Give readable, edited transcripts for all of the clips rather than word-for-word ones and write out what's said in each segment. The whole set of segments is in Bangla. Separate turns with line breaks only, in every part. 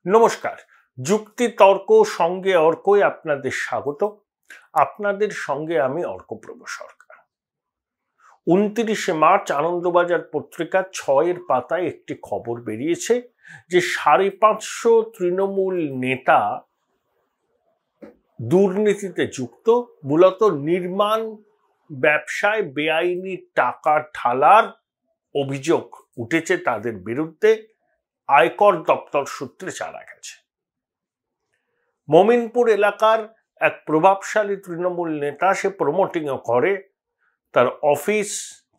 নমস্কার। যুক্তি তর্ক সঙ্গে অর্কই আপনাদের স্বাগত। আপনাদের সঙ্গে আমি অর্কপ্রভ সরকার। 29শে মার্চ আনন্দবাজার পত্রিকা 6-এর পাতায় একটি খবর বেরিয়েছে যে 550 তৃণমূল নেতা দুর্নীতিতে যুক্ত, মূলত নির্মাণ ব্যবসায় বেআইনি টাকা ঢালার অভিযোগ উঠেছে তাদের বিরুদ্ধে। আয়কর দপ্তর সূত্রে জানা গেছে মমিনপুর এলাকার এক প্রভাবশালী তৃণমূল নেতা, সে প্রমোটিংও করে, তার অফিস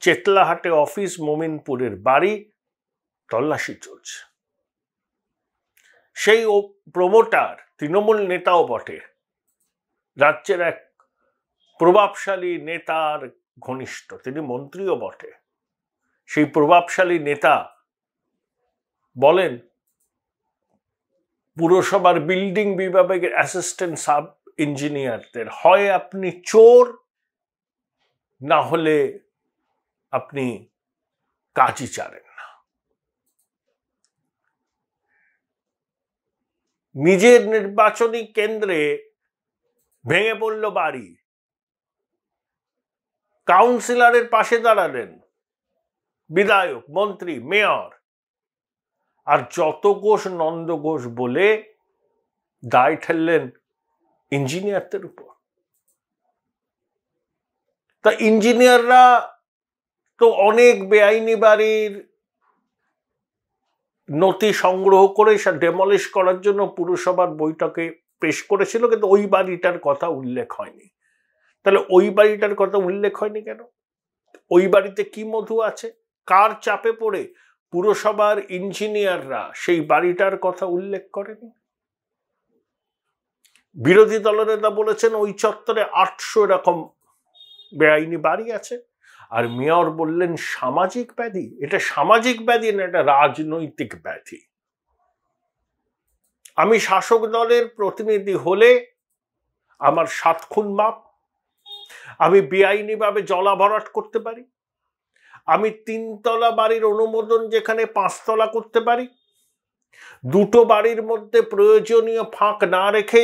চেতলাহাটে অফিস, মমিনপুরের বাড়ি তল্লাশি চলছে। সেই প্রমোটার তৃণমূল নেতাও বটে, রাজ্যের এক প্রভাবশালী নেতার ঘনিষ্ঠ, তিনি মন্ত্রীও বটে। সেই প্রভাবশালী নেতা বলেন, পুরসভার বিল্ডিং বিভাগের অ্যাসিস্ট্যান্ট সাব ইঞ্জিনিয়ারদের হয় আপনি চোর, না হলে আপনি কাজই জানেন না। নিজের নির্বাচনী কেন্দ্রে ভেঙে পড়ল বাড়ি, কাউন্সিলরের পাশে দাঁড়ালেন বিধায়ক, মন্ত্রী, মেয়র, আর যত ঘোষ নন্দ ঘোষ বলে দায় ঠেললেন ইঞ্জিনিয়ারদের উপর। তা ইঞ্জিনিয়াররা তো অনেক বেআইনি বাড়ির নথি সংগ্রহ করে ডেমলিশ করার জন্য পুরসভার বৈঠকে পেশ করেছিল, কিন্তু ওই বাড়িটার কথা উল্লেখ হয়নি। তাহলে ওই বাড়িটার কথা উল্লেখ হয়নি কেন? ওই বাড়িতে কি মধু আছে? কার চাপে পড়ে পুরসভার ইঞ্জিনিয়াররা সেই বাড়িটার কথা উল্লেখ করেনি? বিরোধী দলনেতা বলেছেন ওই চত্বরে 800 এরকম বেআইনি বাড়ি আছে, আর মেয়র বললেন সামাজিক ব্যাধি। এটা সামাজিক ব্যাধি না, এটা রাজনৈতিক ব্যাধি। আমি শাসক দলের প্রতিনিধি হলে আমার 7 খুন মাপ, আমি বেআইনিভাবে জলা ভরাট করতে পারি, আমি 3 তলা বাড়ির অনুমোদন যেখানে 5 তলা করতে পারি, 2টো বাড়ির মধ্যে প্রয়োজনীয় ফাঁক না রেখে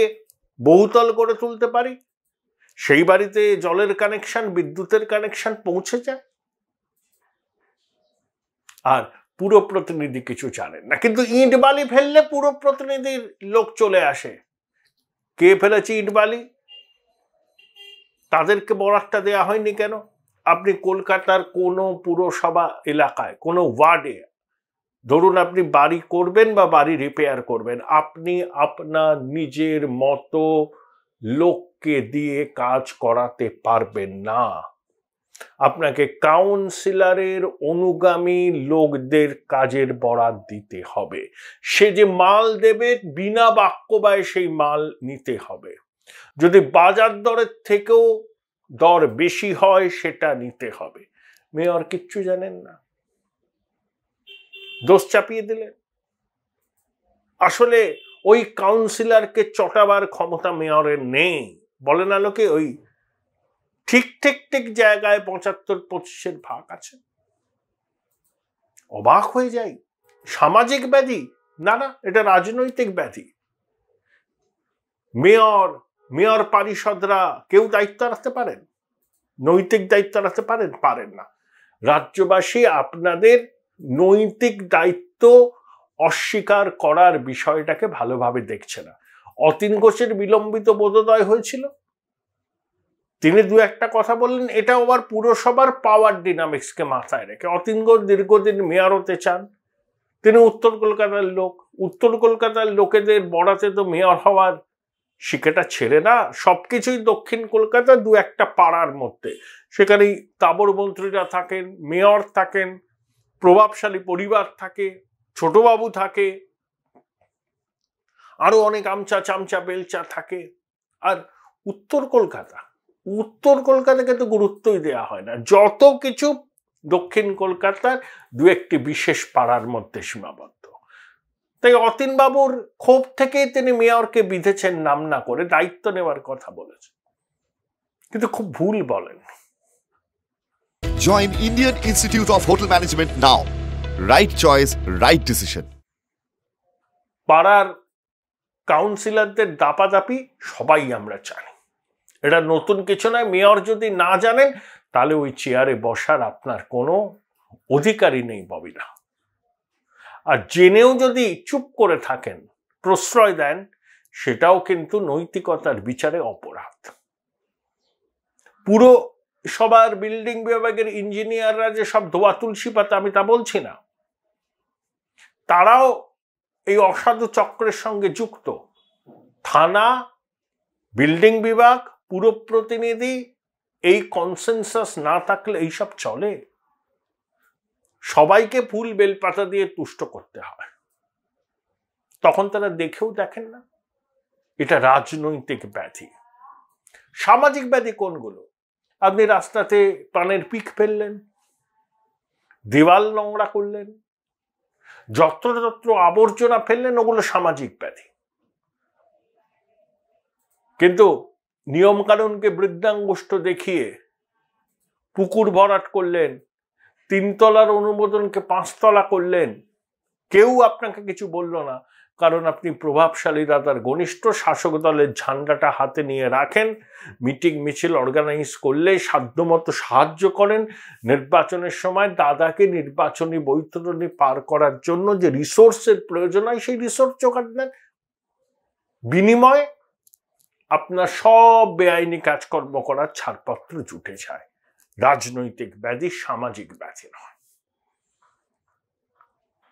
বহুতল গড়ে তুলতে পারি, সেই বাড়িতে জলের কানেকশন, বিদ্যুতের কানেকশন পৌঁছে যায়। আর পুরো প্রতিনিধি কিছু জানেন না, কিন্তু ইট বালি ফেললে পুরো প্রতিনিধির লোক চলে আসে। কে ফেলেছে ইট বালি? তাদেরকে বরাতটা দেওয়া হয়নি কেন? আপনি কলকাতার কোনো পুরসভা এলাকায়, কোনো ওয়ার্ডে ধরুন আপনি বাড়ি করবেন বা বাড়ি রিপেয়ার করবেন, আপনি আপনার নিজের মতো লোককে দিয়ে কাজ করাতে পারবেন না। আপনাকে কাউন্সিলরের অনুগামী লোকদের কাজের বরাত দিতে হবে। সে যে মাল দেবে বিনা বাক্য ব্যয়ে সেই মাল নিতে হবে। যদি বাজার দরের থেকেও দর বেশি হয় সেটা নিতে হবে। মেয়র কিচ্ছু জানেন না, দোষ চাপিয়ে দিলেন। আসলে ওই কাউন্সিলরকে চটাবার ক্ষমতা মেয়রের নেই। বলে না লোকে ওই ঠিক ঠিক ঠিক জায়গায় 75-25-এর ভাগ আছে। অবাক হয়ে যাই। সামাজিক ব্যাধি না, না, এটা রাজনৈতিক ব্যাধি। মেয়র পারিষদরা কেউ দায়িত্ব রাখতে পারেন? নৈতিক দায়িত্ব রাখতে পারেন? পারেন না। রাজ্যবাসী আপনাদের নৈতিক দায়িত্ব অস্বীকার করার বিষয়টাকে ভালোভাবে দেখছে না। অতীন ঘোষের বিলম্বিত বোধোদয় হয়েছিল, তিনি 2-1টা কথা বললেন, এটা আবার পুরসভার পাওয়ার ডিনামিক্সকে মাথায় রেখে। অতীন ঘোষ দীর্ঘদিন মেয়র হতে চান, তিনি উত্তর কলকাতার লোক। উত্তর কলকাতার লোকেদের বরাতে তো মেয়র হওয়ার শিখেটা ছেড়ে না, সবকিছুই দক্ষিণ কলকাতা 2-1টা পাড়ার মধ্যে, সেখানেই তাবর মন্ত্রীরা থাকেন, মেয়র থাকেন, প্রভাবশালী পরিবার থাকে, ছোটবাবু থাকে, আরো অনেক আমচা চামচা বেলচা থাকে। আর উত্তর কলকাতাকে তো গুরুত্বই দেওয়া হয় না। যত কিছু দক্ষিণ কলকাতার 2-1টি বিশেষ পাড়ার মধ্যে সীমাবদ্ধ। তাই অতীন বাবুর ক্ষোভ থেকেই তিনি মেয়রকে বিধেছেন নাম না করে, দায়িত্ব নেওয়ার কথা বলেছেন, কিন্তু খুব ভুল বলেন।
Join Indian Institute of Hotel Management now. Right choice, right decision.
পাড়ার কাউন্সিলরদের দাপাদাপি সবাই আমরা জানি। এটা নতুন কিছু নয়। মেয়র যদি না জানেন তাহলে ওই চেয়ারে বসার আপনার কোনো অধিকারই নেই ববিরা। আর জেনেও যদি চুপ করে থাকেন, প্রশ্রয় দেন, সেটাও কিন্তু নৈতিকতার বিচারে অপরাধ। পুরো সবার বিল্ডিং বিভাগের ইঞ্জিনিয়াররা যে সব ধোয়া তুলসী পাতা, আমি তা বলছি না, তারাও এই অসাধু চক্রের সঙ্গে যুক্ত। থানা, বিল্ডিং বিভাগ, পুর প্রতিনিধি, এই কনসেনসাস না থাকলে এইসব চলে। সবাইকে ফুল বেলপাতা দিয়ে তুষ্ট করতে হয়, তখন তারা দেখেও দেখেন না। এটা রাজনৈতিক ব্যাধি। সামাজিক ব্যাধি কোনগুলো? আপনি রাস্তাতে পানের পিক ফেললেন, দেওয়াল নোংরা করলেন, যত্রতত্র আবর্জনা ফেললেন, ওগুলো সামাজিক ব্যাধি। কিন্তু নিয়ম কানুনকে বৃদ্ধাঙ্গুষ্ঠ দেখিয়ে পুকুর ভরাট করলেন, 3 তলার অনুমোদনকে 5 তলা করলেন, কেউ আপনাকে কিছু বলল না, কারণ আপনি প্রভাবশালী দাদার ঘনিষ্ঠ, শাসক দলের ঝান্ডাটা হাতে নিয়ে রাখেন, মিটিং মিছিল অর্গানাইজ করলে সাধ্যমতো সাহায্য করেন, নির্বাচনের সময় দাদাকে নির্বাচনী বৈতরণী পার করার জন্য যে রিসোর্সের প্রয়োজন হয় সেই রিসোর্স জোগাড় দেন। বিনিময়ে আপনার সব বেআইনি কাজকর্ম করার ছাড়পত্র জুটে যায়। রাজনৈতিক ব্যাধি, সামাজিক ব্যাধি নয়।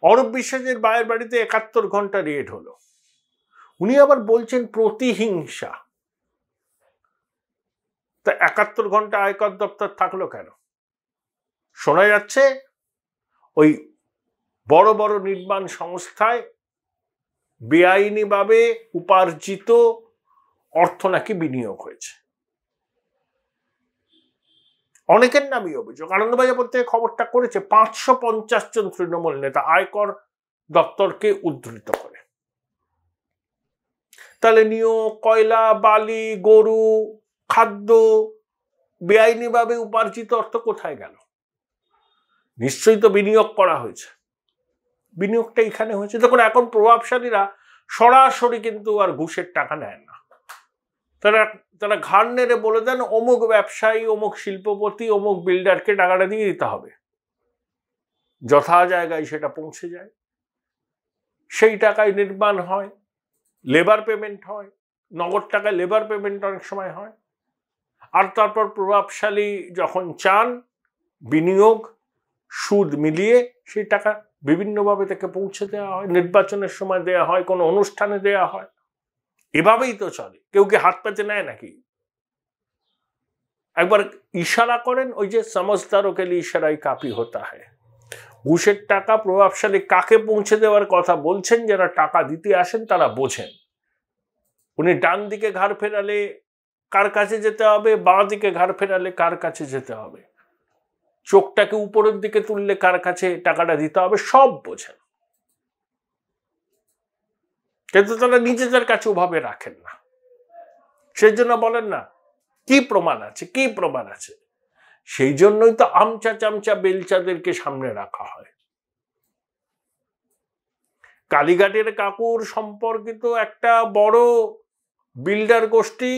অরূপ বিশ্বাসের বায়ের বাড়িতে 71 ঘন্টা রেড হলো। উনি আবার বলছেন প্রতিহিংসা। তা 71 ঘন্টা আয়কর দপ্তর থাকলো কেন? শোনা যাচ্ছে ওই বড় বড় নির্মাণ সংস্থায় বেআইনিভাবে উপার্জিত অর্থ নাকি বিনিয়োগ হয়েছে। অনেকের নামই অভিযোগ। আনন্দবাজার থেকে খবরটা করেছে, 550 জন তৃণমূল নেতা আয়কর দপ্তরকে উদ্ধৃত করে। তাহলে নিয়োগ, কয়লা, বালি, গরু, খাদ্য, বেআইনিভাবে উপার্জিত অর্থ কোথায় গেল? নিশ্চয়ই তো বিনিয়োগ করা হয়েছে। বিনিয়োগটা এখানে হয়েছে। দেখুন, এখন প্রভাবশালীরা সরাসরি কিন্তু আর ঘুষের টাকা নেয় না। তারা ঘাড় নেড়ে বলে দেন অমুক ব্যবসায়ী, অমুক শিল্পপতি, অমুক বিল্ডারকে টাকাটা দিয়ে দিতে হবে। যথা জায়গায় সেটা পৌঁছে যায়, সেই টাকায় নির্মাণ হয়, লেবার পেমেন্ট হয়, নগদ টাকায় লেবার পেমেন্ট অনেক সময় হয়। আর তারপর প্রভাবশালী যখন চান, বিনিয়োগ, সুদ মিলিয়ে সেই টাকা বিভিন্নভাবে তাকে পৌঁছে দেওয়া হয়, নির্বাচনের সময় দেওয়া হয়, কোনো অনুষ্ঠানে দেওয়া হয়। এভাবেই তো চলে। কেউ কি হাত পেতে নেয় নাকি? একবার ইশারা করেন, ওই যে সমঝদারোं के लिए ইশারাই কাফি होता है। ঘুষের টাকা প্রভাবশালী কাকে পৌঁছে দেওয়ার কথা বলছেন, যারা টাকা দিতে আসেন তারা বোঝেন। উনি ডান দিকে ঘাড় ফেরালে কার কাছে যেতে হবে, বাঁ দিকে ঘাড় ফেরালে কার কাছে যেতে হবে, চোখটাকে উপরের দিকে তুললে কার কাছে টাকাটা দিতে হবে, সব বোঝেন। কিন্তু তারা নিজেদের কাছে ওভাবে রাখেন না। সেই জন্য বলেন না কি প্রমাণ আছে, কি প্রমাণ আছে। সেই জন্যই তো আমচা চামচা বেলচাদেরকে সামনে রাখা হয়। কালীঘাটের কাকুর সম্পর্কিত একটা বড় বিল্ডার গোষ্ঠী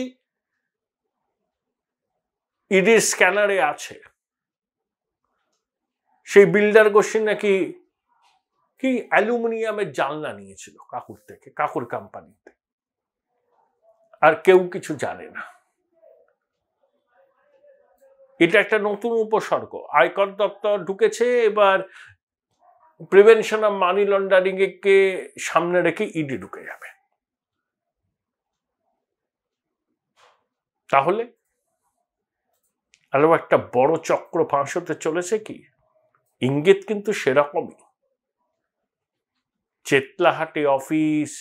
ইডির স্ক্যানারে আছে। সেই বিল্ডার গোষ্ঠী নাকি কি অ্যালুমিনিয়ামের জানলা নিয়েছিল কাকুর থেকে, কাকুর কোম্পানিতে, আর কেউ কিছু জানে না। এটা একটা নতুন উপসর্গ। আয়কর দপ্তর ঢুকেছে, এবার প্রিভেনশন অফ মানি লন্ডারিং কে সামনে রেখে ইডি ঢুকে যাবে। তাহলে আরো একটা বড় চক্র ফাঁস হতে চলেছে। কি ইঙ্গিত কিন্তু সেরকমই। চেতলাহাটে অফিস,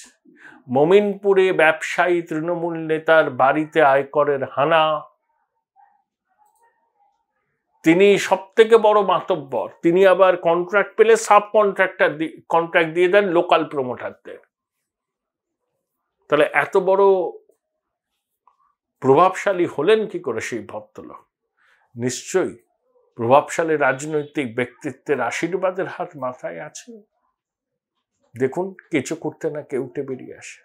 মোমিনপুরে ব্যবসায়ী তৃণমূল নেতার বাড়িতে আয়করের হানা। তিনি সব থেকে বড় মাতব্বর, তিনি আবার কন্ট্রাক্ট পেলে সাব কন্ট্রাক্ট দিয়ে দেন লোকাল প্রমোটারদের। তাহলে এত বড় প্রভাবশালী হলেন কি করে সেই ভদ্রলোক? নিশ্চয়ই প্রভাবশালী রাজনৈতিক ব্যক্তিত্বের আশীর্বাদের হাত মাথায় আছে। দেখুন, কিছু করতে না কেউটে বেরিয়ে আসে।